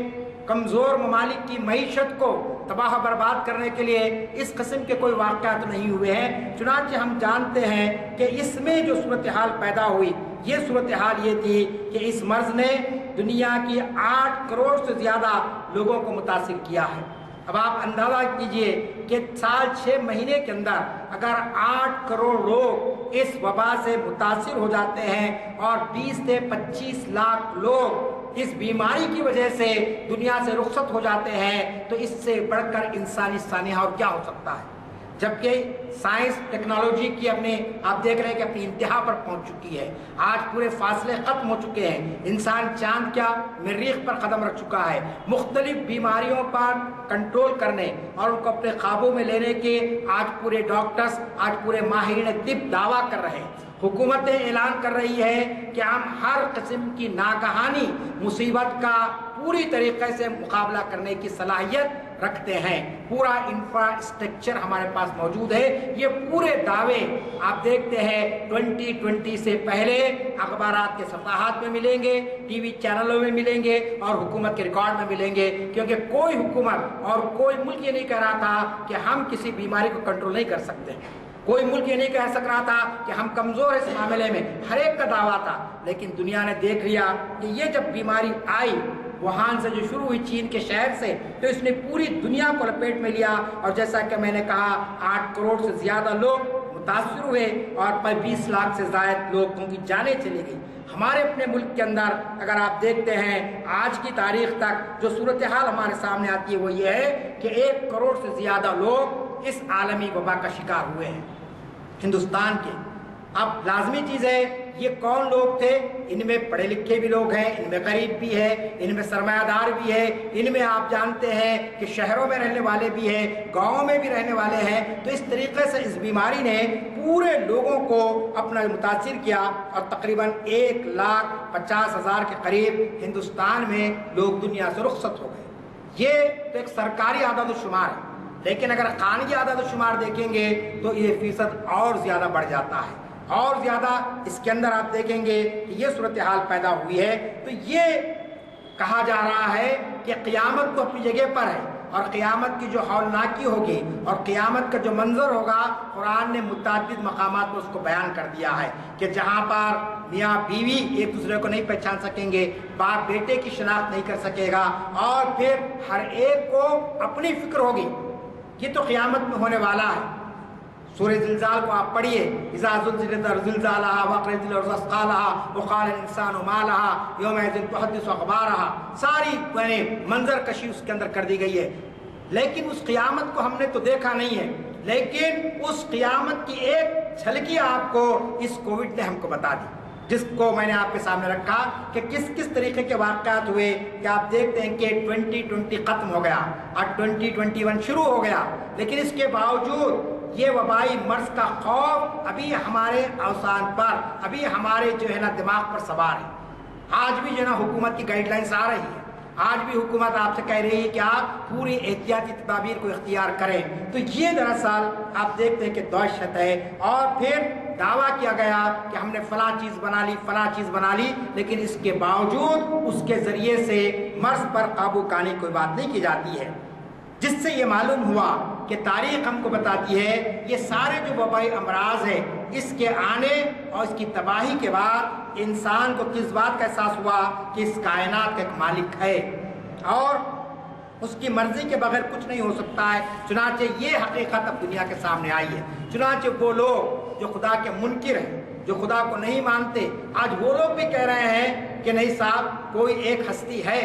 کمزور ممالک کی معیشت کو تباہ و برباد کرنے کے لیے اس قسم کے کوئی واقعات نہیں ہوئے ہیں۔ چنانچہ ہم جانتے ہیں کہ اس میں جو صورتحال پیدا ہوئی، یہ صورتحال یہ تھی کہ اس مرض نے دنیا کی 8 کروڑ سے زیادہ لوگوں کو متاثر کیا ہے۔ اب آپ اندازہ کیجئے کہ سال 6 مہینے کے اندر اگر 8 کروڑ لوگ اس وبا سے متاثر ہو جاتے ہیں اور 20 سے 25 لاکھ لوگ اس بیماری کی وجہ سے دنیا سے رخصت ہو جاتے ہیں، تو اس سے بڑھ کر انسانی سانحہ اور کیا ہو سکتا ہے؟ جبکہ سائنس ٹیکنالوجی کی آپ دیکھ رہے ہیں کہ اپنی انتہا پر پہنچ چکی ہے، آج پورے فاصلے ختم ہو چکے ہیں، انسان چاند کیا مریخ پر قدم رکھ چکا ہے، مختلف بیماریوں پر کنٹرول کرنے اور ان کو اپنے قابو میں لینے کے آج پورے ڈاکٹرز، آج پورے ماہرین طب دعویٰ کر رہے ہیں۔ حکومتیں اعلان کر رہی ہے کہ ہم ہر قسم کی ناگہانی مصیبت کا پوری طریقے سے مقابلہ کرنے کی صلاحیت رکھتے ہیں، پورا انفراسٹرکچر ہمارے پاس موجود ہے۔ یہ پورے دعوے آپ دیکھتے ہیں 2020 سے پہلے اخبارات کے صفحات میں ملیں گے، ٹی وی چینلوں میں ملیں گے اور حکومت کے ریکارڈ میں ملیں گے، کیونکہ کوئی حکومت اور کوئی ملک یہ نہیں کہہ رہا تھا کہ ہم کسی بیماری کو کنٹرول نہیں کر سکتے، کوئی ملک یہ نہیں کہہ سک رہا تھا کہ ہم کمزور ہیں اس معاملے میں، ہر ایک کا دعویٰ تھا، لیکن دنیا نے دیکھ لیا کہ یہ جب بیماری آئی ووہان سے جو شروع ہوئی چین کے شہر سے، تو اس نے پوری دنیا کو لپیٹ میں لیا، اور جیسا کہ میں نے کہا 8 کروڑ سے زیادہ لوگ متاثر ہوئے اور 20 لاکھ سے زائد لوگوں کی جانیں چلی گئی۔ ہمارے اپنے ملک کے اندر اگر آپ دیکھتے ہیں آج کی تاریخ تک جو صورتحال ہمارے سامنے آتی ہے وہ یہ ہے کہ 1 کروڑ سے زیادہ لوگ اس عالمی وبا کا شکار ہوئے ہیں ہندوستان کے۔ اب لازمی چیز ہے یہ کون لوگ تھے؟ ان میں پڑھے لکھے بھی لوگ ہیں، ان میں غریب بھی ہے، ان میں سرمایہ دار بھی ہے، ان میں آپ جانتے ہیں کہ شہروں میں رہنے والے بھی ہیں، گاؤں میں بھی رہنے والے ہیں۔ تو اس طریقے سے اس بیماری نے پورے لوگوں کو اپنا متاثر کیا، اور تقریباً 1,50,000 کے قریب ہندوستان میں لوگ دنیا سے رخصت ہو گئے۔ یہ تو ایک سرکاری اعداد و شمار ہے، لیکن اگر خانگی اعداد و شمار دیکھیں گے تو یہ فیصد اور زیادہ بڑھ جاتا ہے، اور زیادہ اس کے اندر آپ دیکھیں گے کہ یہ صورتحال پیدا ہوئی ہے۔ تو یہ کہا جا رہا ہے کہ قیامت تو اپنی جگہ پر ہے، اور قیامت کی جو ہولناکی ہوگی اور قیامت کا جو منظر ہوگا، قرآن نے متعدد مقامات پر اس کو بیان کر دیا ہے کہ جہاں پر میاں بیوی ایک دوسرے کو نہیں پہچان سکیں گے، باپ بیٹے کی شناخت نہیں کر سکے گا، اور پھر ہر ایک کو اپنی فکر ہوگی۔ یہ تو قیامت میں ہونے والا ہے۔ سورہ زلزال کو آپ پڑھیے، اذا زلزلت الارض زلزالها واخرجت الارض اثقالها وقال الانسان ما لها يومئذ تحدث اخبارها، ساری منظر کشی اس کے اندر کر دی گئی ہے۔ لیکن اس قیامت کو ہم نے تو دیکھا نہیں ہے، لیکن اس قیامت کی ایک جھلکی آپ کو اس کووڈ نے ہم کو بتا دی، جس کو میں نے آپ کے سامنے رکھا کہ کس کس طریقے کے واقعات ہوئے کہ آپ دیکھتے ہیں کہ 2020 ختم ہو گیا اور 2021 شروع ہو گیا، لیکن اس کے باوجود یہ وبائی مرض کا خوف ابھی ہمارے اوسان پر، ابھی ہمارے جو ہے نا دماغ پر سوار ہے۔ آج بھی جو ہے نا حکومت کی گائیڈ لائنس آ رہی ہے، آج بھی حکومت آپ سے کہہ رہی ہے کہ آپ پوری احتیاطی تدابیر کو اختیار کریں، تو یہ دراصل آپ دیکھتے ہیں کہ دہشت ہے۔ اور پھر دعویٰ کیا گیا کہ ہم نے فلاں چیز بنا لی، فلاں چیز بنا لی، لیکن اس کے باوجود اس کے ذریعے سے مرض پر قابو پانے کی کوئی بات نہیں کی جاتی ہے، جس سے یہ معلوم ہوا کہ تاریخ ہم کو بتاتی ہے یہ سارے جو وبائی امراض ہیں، اس کے آنے اور اس کی تباہی کے بعد انسان کو کس بات کا احساس ہوا کہ اس کائنات کا ایک مالک ہے اور اس کی مرضی کے بغیر کچھ نہیں ہو سکتا ہے۔ چنانچہ یہ حقیقت اب دنیا کے سامنے آئی ہے۔ چنانچہ وہ لوگ جو خدا کے منکر ہیں، جو خدا کو نہیں مانتے، آج وہ لوگ بھی کہہ رہے ہیں کہ نہیں صاحب، کوئی ایک ہستی ہے،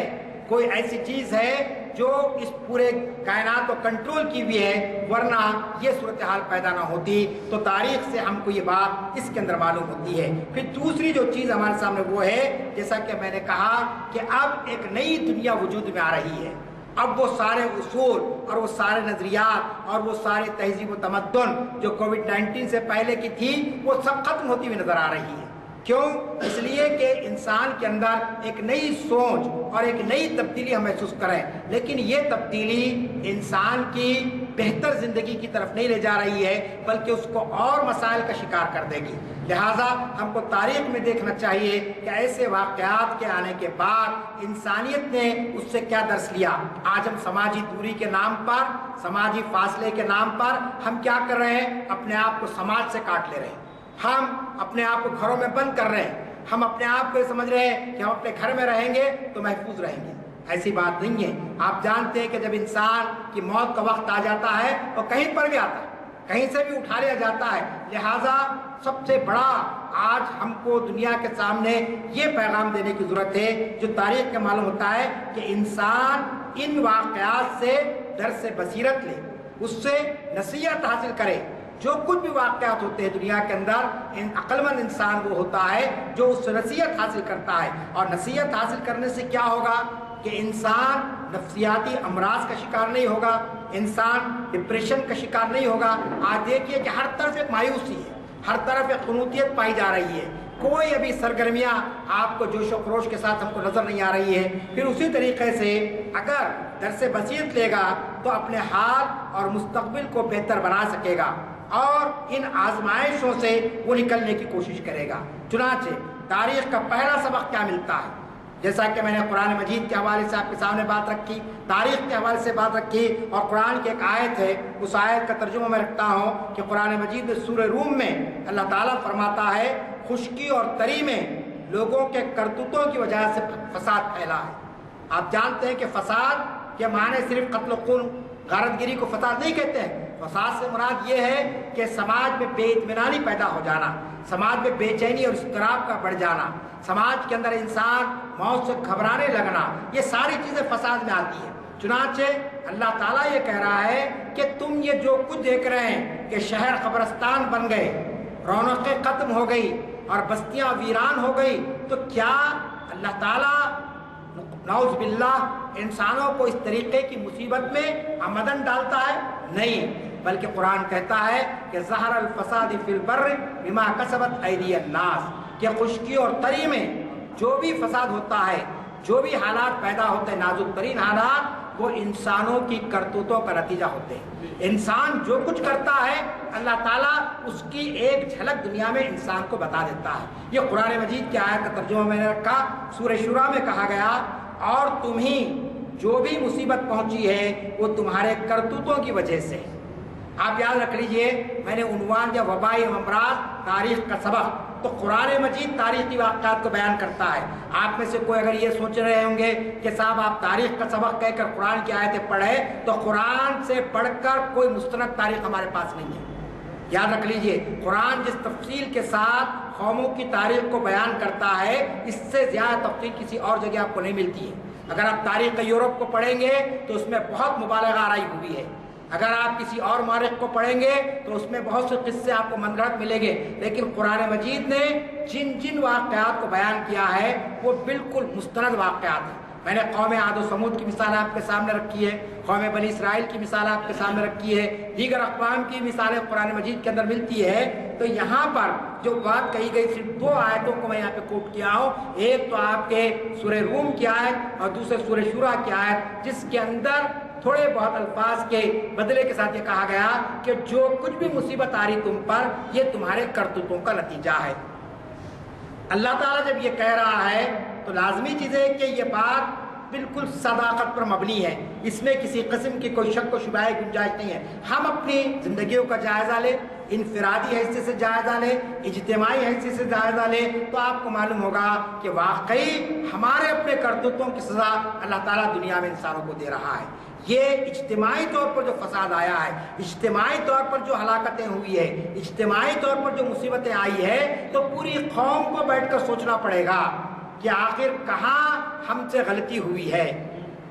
کوئی ایسی چیز ہے جو اس پورے کائنات کو کنٹرول کی ہوئی ہے، ورنہ یہ صورتحال پیدا نہ ہوتی۔ تو تاریخ سے ہم کو یہ بات اس کے اندر معلوم ہوتی ہے۔ پھر دوسری جو چیز ہمارے سامنے وہ ہے، جیسا کہ میں نے کہا کہ اب ایک نئی دنیا وجود میں آ رہی ہے۔ اب وہ سارے اصول اور وہ سارے نظریات اور وہ سارے تہذیب و تمدن جو کووڈ-19 سے پہلے کی تھی، وہ سب ختم ہوتی ہوئی نظر آ رہی ہے۔ کیوں؟ اس لیے کہ انسان کے اندر ایک نئی سوچ اور ایک نئی تبدیلی ہم محسوس کریں، لیکن یہ تبدیلی انسان کی بہتر زندگی کی طرف نہیں لے جا رہی ہے، بلکہ اس کو اور مسائل کا شکار کر دے گی۔ لہٰذا ہم کو تاریخ میں دیکھنا چاہیے کہ ایسے واقعات کے آنے کے بعد انسانیت نے اس سے کیا درس لیا۔ آج ہم سماجی دوری کے نام پر، سماجی فاصلے کے نام پر ہم کیا کر رہے ہیں؟ اپنے آپ کو سماج سے کاٹ لے رہے ہیں، ہم اپنے آپ کو گھروں میں بند کر رہے ہیں، ہم اپنے آپ کو یہ سمجھ رہے ہیں کہ ہم اپنے گھر میں رہیں گے تو محفوظ رہیں گے۔ ایسی بات نہیں ہے۔ آپ جانتے ہیں کہ جب انسان کی موت کا وقت آ جاتا ہے تو کہیں پر بھی آتا ہے، کہیں سے بھی اٹھا لیا جاتا ہے۔ لہٰذا سب سے بڑا آج ہم کو دنیا کے سامنے یہ پیغام دینے کی ضرورت ہے جو تاریخ کا معلوم ہوتا ہے کہ انسان ان واقعات سے درس بصیرت لے، اس سے نصیحت حاصل کرے۔ جو کچھ بھی واقعات ہوتے ہیں دنیا کے اندر، عقل مند انسان وہ ہوتا ہے جو اس سے نصیحت حاصل کرتا ہے، اور نصیحت حاصل کرنے سے کیا ہوگا کہ انسان نفسیاتی امراض کا شکار نہیں ہوگا، انسان ڈپریشن کا شکار نہیں ہوگا۔ آج دیکھیے کہ ہر طرف ایک مایوسی ہے، ہر طرف ایک قنوطیت پائی جا رہی ہے، کوئی ابھی سرگرمیاں آپ کو جوش و خروش کے ساتھ ہم کو نظر نہیں آ رہی ہے۔ پھر اسی طریقے سے اگر درس بصیرت لے گا تو اپنے حال اور مستقبل کو بہتر بنا سکے گا اور ان آزمائشوں سے وہ نکلنے کی کوشش کرے گا۔ چنانچہ تاریخ کا پہلا سبق کیا ملتا ہے؟ جیسا کہ میں نے قرآن مجید کے حوالے سے آپ کے سامنے بات رکھی، تاریخ کے حوالے سے بات رکھی، اور قرآن کی ایک آیت ہے، اس آیت کا ترجمہ میں رکھتا ہوں کہ قرآن مجید میں سورہ روم میں اللہ تعالیٰ فرماتا ہے خشکی اور تری میں لوگوں کے کرتوتوں کی وجہ سے فساد پھیلا ہے۔ آپ جانتے ہیں کہ فساد کے معنی صرف قتل و خون، غارت گیری کو فساد نہیں کہتے ہیں۔ فساد سے مراد یہ ہے کہ سماج میں بے اطمینانی پیدا ہو جانا، سماج میں بے چینی اور اضطراب کا بڑھ جانا، سماج کے اندر انسان موت سے گھبرانے لگنا، یہ ساری چیزیں فساد میں آتی ہیں۔ چنانچہ اللہ تعالیٰ یہ کہہ رہا ہے کہ تم یہ جو کچھ دیکھ رہے ہیں کہ شہر قبرستان بن گئے، رونقیں ختم ہو گئی اور بستیاں ویران ہو گئی، تو کیا اللہ تعالیٰ نعوذ باللہ انسانوں کو اس طریقے کی مصیبت میں عمدن ڈالتا ہے؟ نہیں، بلکہ قرآن کہتا ہے کہ ظہر الفساد فی البر بما کسبت ایدی الناس، کہ خشکی اور تری میں جو بھی فساد ہوتا ہے، جو بھی حالات پیدا ہوتے ہیں، نازک ترین حالات، وہ انسانوں کی کرتوتوں کا نتیجہ ہوتے ہیں۔ انسان جو کچھ کرتا ہے اللہ تعالیٰ اس کی ایک جھلک دنیا میں انسان کو بتا دیتا ہے۔ یہ قرآن مجید کی آیت کا ترجمہ میں نے رکھا، سورہ شورى میں کہا گیا اور تمہیں جو بھی مصیبت پہنچی ہے وہ تمہارے کرتوتوں کی وجہ سے۔ آپ یاد رکھ لیجئے، میں نے عنوان دیا وبائی امراض تاریخ کا سبق، تو قرآن مجید تاریخی واقعات کو بیان کرتا ہے۔ آپ میں سے کوئی اگر یہ سوچ رہے ہوں گے کہ صاحب آپ تاریخ کا سبق کہہ کر قرآن کی آیتیں پڑھیں، تو قرآن سے پڑھ کر کوئی مستند تاریخ ہمارے پاس نہیں ہے۔ یاد رکھ لیجئے، قرآن جس تفصیل کے ساتھ قوموں کی تاریخ کو بیان کرتا ہے اس سے زیادہ تفصیل کسی اور جگہ آپ کو نہیں ملتی ہے۔ اگر آپ تاریخ یورپ کو پڑھیں گے تو اس میں بہت مبالغہ آرائی ہوئی ہے، اگر آپ کسی اور مورخ کو پڑھیں گے تو اس میں بہت سے قصے آپ کو من گھڑت ملیں گے، لیکن قرآن مجید نے جن جن واقعات کو بیان کیا ہے وہ بالکل مستند واقعات ہیں۔ میں نے قوم عاد و سمود کی مثال آپ کے سامنے رکھی ہے، قوم بنی اسرائیل کی مثال آپ کے سامنے رکھی ہے، دیگر اقوام کی مثالیں قرآن مجید کے اندر ملتی ہے۔ تو یہاں پر جو بات کہی گئی صرف دو آیتوں کو میں یہاں پہ کوٹ کیا ہوں، ایک تو آپ کے سورہ روم کی آیت اور دوسرے سورہ شورا کی آیت، جس کے اندر تھوڑے بہت الفاظ کے بدلے کے ساتھ یہ کہا گیا کہ جو کچھ بھی مصیبت آ رہی تم پر یہ تمہارے کرتوتوں کا نتیجہ ہے۔ اللہ تعالیٰ جب یہ کہہ رہا ہے تو لازمی چیز ہے کہ یہ بات بالکل صداقت پر مبنی ہے، اس میں کسی قسم کی کوئی شک و شبہ کی گنجائش نہیں ہے۔ ہم اپنی زندگیوں کا جائزہ لیں، انفرادی حیثیت سے جائزہ لیں، اجتماعی حیثیت سے جائزہ لیں، تو آپ کو معلوم ہوگا کہ واقعی ہمارے اپنے کرتوتوں کی سزا اللہ تعالیٰ دنیا میں انسانوں کو دے رہا ہے۔ یہ اجتماعی طور پر جو فساد آیا ہے، اجتماعی طور پر جو ہلاکتیں ہوئی ہے، اجتماعی طور پر جو مصیبتیں آئی ہے، تو پوری قوم کو بیٹھ کر سوچنا پڑے گا کہ آخر کہاں ہم سے غلطی ہوئی ہے۔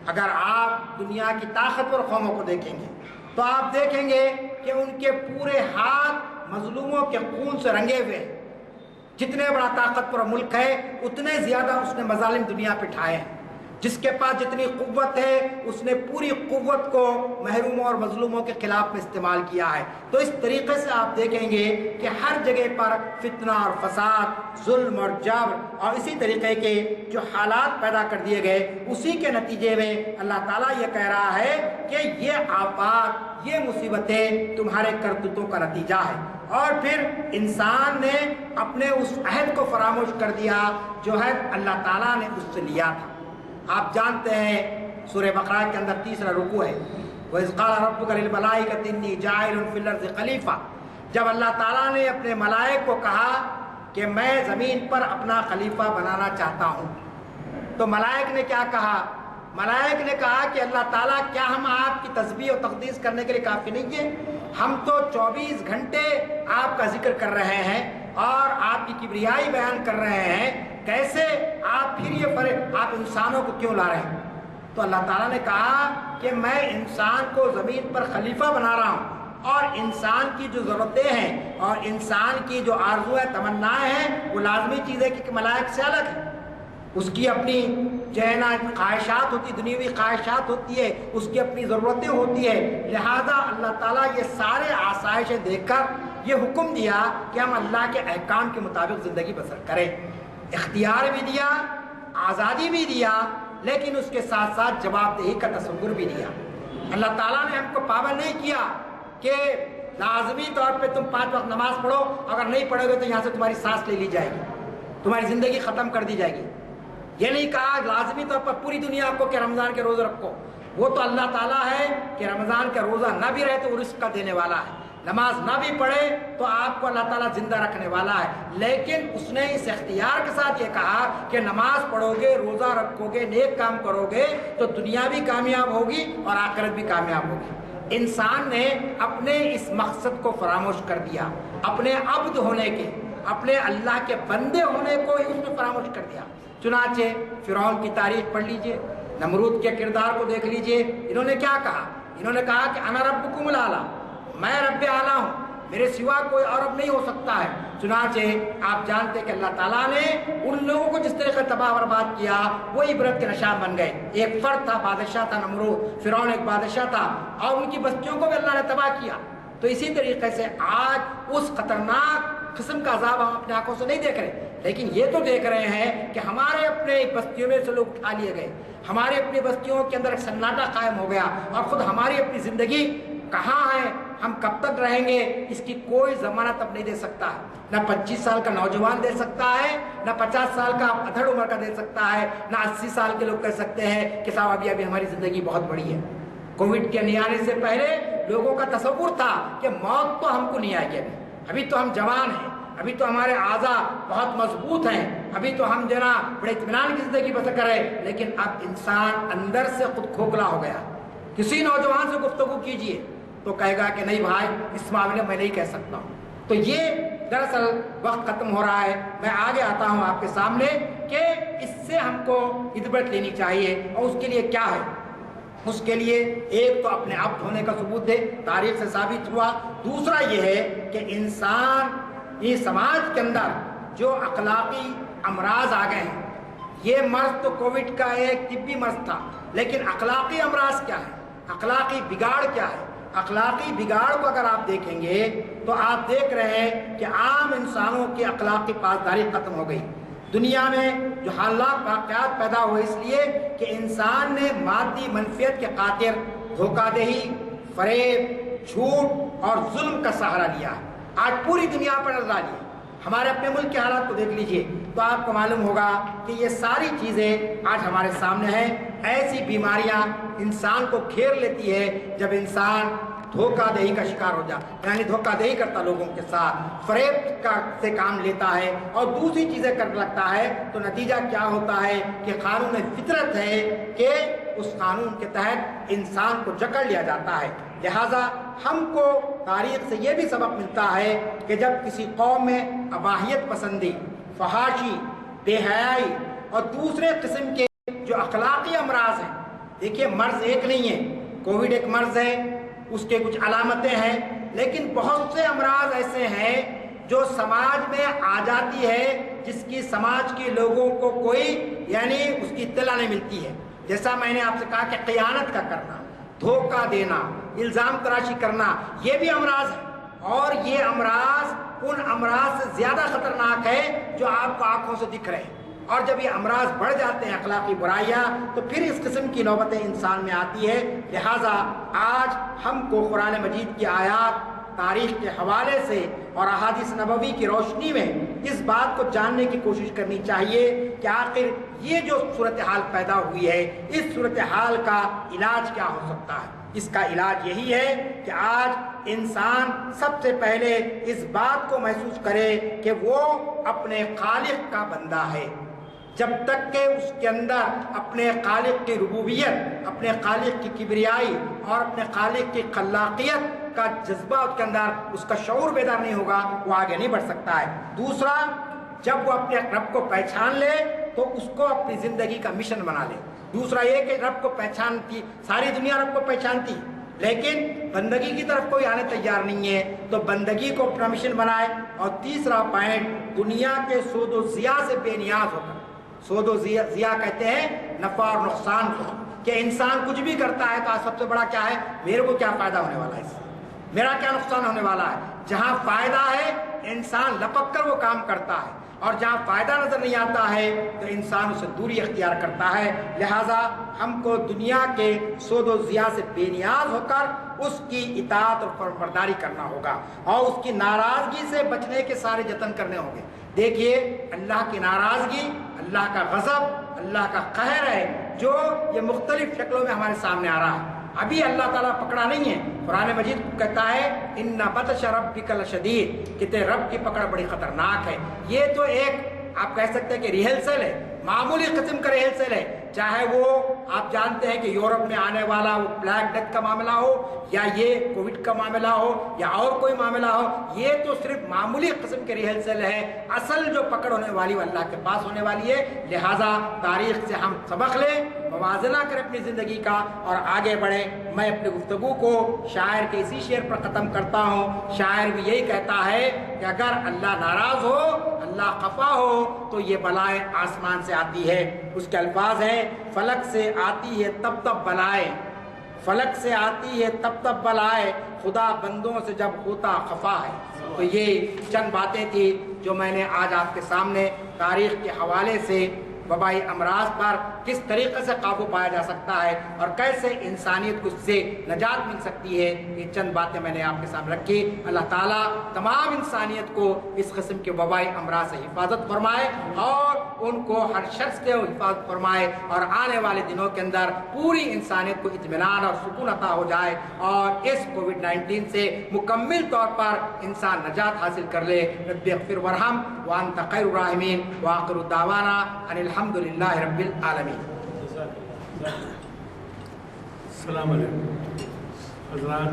اگر آپ دنیا کی طاقتور قوموں کو دیکھیں گے تو آپ دیکھیں گے کہ ان کے پورے ہاتھ مظلوموں کے خون سے رنگے ہوئے ہیں۔ جتنے بڑا طاقتور ملک ہے اتنے زیادہ اس نے مظالم دنیا پہ اٹھائے ہیں، جس کے پاس جتنی قوت ہے اس نے پوری قوت کو محروموں اور مظلوموں کے خلاف میں استعمال کیا ہے۔ تو اس طریقے سے آپ دیکھیں گے کہ ہر جگہ پر فتنہ اور فساد، ظلم اور جبر اور اسی طریقے کے جو حالات پیدا کر دیے گئے، اسی کے نتیجے میں اللہ تعالیٰ یہ کہہ رہا ہے کہ یہ آفات، یہ مصیبتیں تمہارے کرتوتوں کا نتیجہ ہے۔ اور پھر انسان نے اپنے اس عہد کو فراموش کر دیا جو عہد اللہ تعالیٰ نے اس سے لیا تھا۔ آپ جانتے ہیں سورہ بقرہ کے اندر تیسرا رکوع ہے، وَإِذْ قَالَ رَبُّكَ لِلْمَلَائِكَةِ إِنِّي جَاعِلٌ فِي الْأَرْضِ خَلِيفَةً، جب اللہ تعالیٰ نے اپنے ملائک کو کہا کہ میں زمین پر اپنا خلیفہ بنانا چاہتا ہوں، تو ملائک نے کیا کہا؟ ملائک نے کہا کہ اللہ تعالیٰ کیا ہم آپ کی تسبیح و تقدیس کرنے کے لیے کافی نہیں ہیں؟ ہم تو 24 گھنٹے آپ کا ذکر کر رہے ہیں اور آپ کی کبریائی بیان کر رہے ہیں، کیسے آپ پھر یہ فرق آپ انسانوں کو کیوں لا رہے ہیں؟ تو اللہ تعالیٰ نے کہا کہ میں انسان کو زمین پر خلیفہ بنا رہا ہوں، اور انسان کی جو ضرورتیں ہیں اور انسان کی جو آرزویں تمنائیں ہیں وہ لازمی چیز ہے کہ ملائک سے الگ ہے۔ اس کی اپنی جو ہے نا خواہشات ہوتی، دنیاوی خواہشات ہوتی ہے، اس کی اپنی ضرورتیں ہوتی ہے، لہذا اللہ تعالیٰ یہ سارے آسائشیں دیکھ کر یہ حکم دیا کہ ہم اللہ کے احکام کے مطابق زندگی بسر کریں۔ اختیار بھی دیا، آزادی بھی دیا، لیکن اس کے ساتھ ساتھ جواب دہی کا تصور بھی دیا۔ اللہ تعالیٰ نے ہم کو پابند نہیں کیا کہ لازمی طور پہ تم 5 وقت نماز پڑھو، اگر نہیں پڑھو گے تو یہاں سے تمہاری سانس لے لی جائے گی، تمہاری زندگی ختم کر دی جائے گی۔ یہ نہیں کہا لازمی طور پر پوری دنیا کو کہ رمضان کے روزے رکھو، وہ تو اللہ تعالیٰ ہے کہ رمضان کا روزہ نہ بھی رہے تو وہ رزق کا دینے والا ہے، نماز نہ بھی پڑھے تو آپ کو اللہ تعالیٰ زندہ رکھنے والا ہے، لیکن اس نے اس اختیار کے ساتھ یہ کہا کہ نماز پڑھو گے، روزہ رکھو گے، نیک کام کرو گے تو دنیا بھی کامیاب ہوگی اور آخرت بھی کامیاب ہوگی۔ انسان نے اپنے اس مقصد کو فراموش کر دیا، اپنے عبد ہونے کے، اپنے اللہ کے بندے ہونے کو اس نے فراموش کر دیا۔ چنانچہ فرعون کی تاریخ پڑھ لیجئے، نمرود کے کردار کو دیکھ لیجئے، انہوں نے کیا کہا؟ انہوں نے کہا کہ انا ربکم الاعلی، میں رب اعلیٰ ہوں، میرے سوا کوئی اور رب نہیں ہو سکتا ہے۔ چنانچہ آپ جانتے کہ اللہ تعالیٰ نے ان لوگوں کو جس طریقے تباہ برباد کیا وہ عبرت کے نشان بن گئے۔ ایک فرد تھا، بادشاہ تھا نمرود، فرعون ایک بادشاہ تھا، اور ان کی بستیوں کو بھی اللہ نے تباہ کیا۔ تو اسی طریقے سے آج اس خطرناک قسم کا عذاب ہم اپنے آنکھوں سے نہیں دیکھ رہے، لیکن یہ تو دیکھ رہے ہیں کہ ہمارے اپنے بستیوں میں سے لوگ اٹھا لیے گئے، ہمارے اپنی بستیوں کے اندر ایک سناٹا قائم ہو گیا، اور خود ہماری اپنی زندگی کہاں ہے، ہم کب تک رہیں گے، اس کی کوئی ضمانت اب نہیں دے سکتا ہے۔ نہ 25 سال کا نوجوان دے سکتا ہے، نہ 50 سال کا ادھڑ عمر کا دے سکتا ہے، نہ 80 سال کے لوگ کہہ سکتے ہیں کہ صاحب ابھی ہماری زندگی بہت بڑی ہے۔ کووڈ کے نہیں آنے سے پہلے لوگوں کا تصور تھا کہ موت تو ہم کو نہیں آئے گی، ابھی تو ہم جوان ہیں، ابھی تو ہمارے اعضاء بہت مضبوط ہیں، ابھی تو ہم جو نا بڑے اطمینان کی زندگی بسر کریں، لیکن اب انسان اندر سے خود کھوکھلا ہو گیا۔ کسی نوجوان سے گفتگو کیجئے، تو کہے گا کہ نہیں بھائی اس معاملے میں نہیں کہہ سکتا ہوں. تو یہ دراصل وقت ختم ہو رہا ہے. میں آگے آتا ہوں آپ کے سامنے کہ اس سے ہم کو عبرت لینی چاہیے اور اس کے لیے کیا ہے. اس کے لیے ایک تو اپنے آپ ہونے کا ثبوت دے، تاریخ سے ثابت ہوا. دوسرا یہ ہے کہ انسان یہ سماج کے اندر جو اخلاقی امراض آ گئے ہیں، یہ مرض تو کووڈ کا ایک طبی مرض تھا، لیکن اخلاقی امراض کیا ہے، اخلاقی بگاڑ کیا ہے. اخلاقی بگاڑ کو اگر آپ دیکھیں گے تو آپ دیکھ رہے ہیں کہ عام انسانوں کی اخلاقی پاسداری ختم ہو گئی. دنیا میں جو حالات واقعات پیدا ہوئے اس لیے کہ انسان نے مادی منفیت کے خاطر دھوکہ دہی، فریب، جھوٹ اور ظلم کا سہارا لیا. آج پوری دنیا پر نظر ڈالیے، ہمارے اپنے ملک کے حالات کو دیکھ لیجئے تو آپ کو معلوم ہوگا کہ یہ ساری چیزیں آج ہمارے سامنے ہیں. ایسی بیماریاں انسان کو گھیر لیتی ہے جب انسان دھوکہ دہی کا شکار ہو جائے، یعنی دھوکہ دہی کرتا لوگوں کے ساتھ، فریب سے کام لیتا ہے اور دوسری چیزیں کرنے لگتا ہے. تو نتیجہ کیا ہوتا ہے کہ قانون فطرت ہے کہ اس قانون کے تحت انسان کو جکڑ لیا جاتا ہے. لہٰذا ہم کو تاریخ سے یہ بھی سبق ملتا ہے کہ جب کسی قوم میں اباحیت پسندی، فحاشی، بے حیائی اور دوسرے قسم کے جو اخلاقی امراض ہیں، دیکھیے مرض ایک نہیں ہے، کووڈ ایک مرض ہے، اس کے کچھ علامتیں ہیں، لیکن بہت سے امراض ایسے ہیں جو سماج میں آ جاتی ہے جس کی سماج کے لوگوں کو کوئی یعنی اس کی اطلاع نہیں ملتی ہے. جیسا میں نے آپ سے کہا کہ خیانت کا کرنا، دھوکہ دینا، الزام تراشی کرنا، یہ بھی امراض ہے. اور یہ امراض ان امراض سے زیادہ خطرناک ہے جو آپ کو آنکھوں سے دکھ رہے ہیں. اور جب یہ امراض بڑھ جاتے ہیں اخلاقی برائیاں تو پھر اس قسم کی نوبتیں انسان میں آتی ہے. لہٰذا آج ہم کو قرآن مجید کی آیات، تاریخ کے حوالے سے اور احادیث نبوی کی روشنی میں اس بات کو جاننے کی کوشش کرنی چاہیے کہ آخر یہ جو صورتحال پیدا ہوئی ہے اس صورتحال کا علاج کیا ہو سکتا ہے. اس کا علاج یہی ہے کہ آج انسان سب سے پہلے اس بات کو محسوس کرے کہ وہ اپنے خالق کا بندہ ہے. جب تک کہ اس کے اندر اپنے خالق کی ربوبیت، اپنے خالق کی کبریائی اور اپنے خالق کی خلاقیت کا جذبہ اس کے اندر، اس کا شعور بیدار نہیں ہوگا، وہ آگے نہیں بڑھ سکتا ہے. دوسرا، جب وہ اپنے رب کو پہچان لے تو اس کو اپنی زندگی کا مشن بنا لے. دوسرا یہ کہ رب کو پہچانتی، ساری دنیا رب کو پہچانتی لیکن بندگی کی طرف کوئی آنے تیار نہیں ہے، تو بندگی کو اپنا مشن بنائے. اور تیسرا پوائنٹ، دنیا کے سود و ضیاء سے بے نیاز ہو کر، سود و ضیاء کہتے ہیں نفع اور نقصان کو، کہ انسان کچھ بھی کرتا ہے تو آج سب سے بڑا کیا ہے، میرے کو کیا فائدہ ہونے والا ہے، اس سے میرا کیا نقصان ہونے والا ہے. جہاں فائدہ ہے انسان لپک کر وہ کام کرتا ہے، اور جہاں فائدہ نظر نہیں آتا ہے تو انسان اسے دوری اختیار کرتا ہے. لہٰذا ہم کو دنیا کے سود و ضیاء سے بے نیاز ہو کر اس کی اطاعت اور فرمانبرداری کرنا ہوگا اور اس کی ناراضگی سے بچنے کے سارے جتن کرنے ہوں گے. دیکھیے اللہ کی ناراضگی، اللہ کا غضب، اللہ کا قہر ہے جو یہ مختلف شکلوں میں ہمارے سامنے آ رہا ہے. ابھی اللہ تعالیٰ پکڑا نہیں ہے. قرآن مجید کہتا ہے ان بطش ربک لشدید، کہ تیرے رب کی پکڑ بڑی خطرناک ہے. یہ تو ایک آپ کہہ سکتے ہیں کہ ریہرسل ہے، معمولی قسم کا ریہرسل ہے. چاہے وہ آپ جانتے ہیں کہ یورپ میں آنے والا وہ بلیک ڈیتھ کا معاملہ ہو، یا یہ کووڈ کا معاملہ ہو، یا اور کوئی معاملہ ہو، یہ تو صرف معمولی قسم کے ریہرسل ہے. اصل جو پکڑ ہونے والی وہ اللہ کے پاس ہونے والی ہے. لہٰذا تاریخ سے ہم سبق لیں، موازنہ کریں اپنی زندگی کا اور آگے بڑھیں. میں اپنی گفتگو کو شاعر کے اسی شعر پر ختم کرتا ہوں. شاعر بھی یہی کہتا ہے کہ اگر اللہ ناراض ہو، اللہ خفا ہو تو یہ بلائیں آسمان سے آتی ہے. اس کے الفاظ ہیں فلک سے آتی ہے تب تب بلائیں، فلک سے آتی ہے تب تب بلائے، خدا بندوں سے جب ہوتا خفا ہے. تو یہ چند باتیں تھی جو میں نے آج آپ کے سامنے تاریخ کے حوالے سے وبائی امراض پر کس طریقے سے قابو پایا جا سکتا ہے اور کیسے انسانیت کو اس سے نجات مل سکتی ہے، یہ چند باتیں میں نے آپ کے سامنے رکھی. اللہ تعالیٰ تمام انسانیت کو اس قسم کے وبائی امراض سے حفاظت فرمائے اور ان کو ہر شخص کے حفاظت فرمائے، اور آنے والے دنوں کے اندر پوری انسانیت کو اطمینان اور سکون عطا ہو جائے اور اس کووڈ-19 سے مکمل طور پر انسان نجات حاصل کر لے. رب اغفر وارحم وانت خیر الراحمین وآخر دعوانا ان الحمد للہ رب العالمین. السلام علیکم حضرات.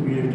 PhD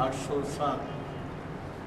807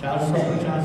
450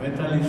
45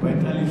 45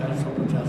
450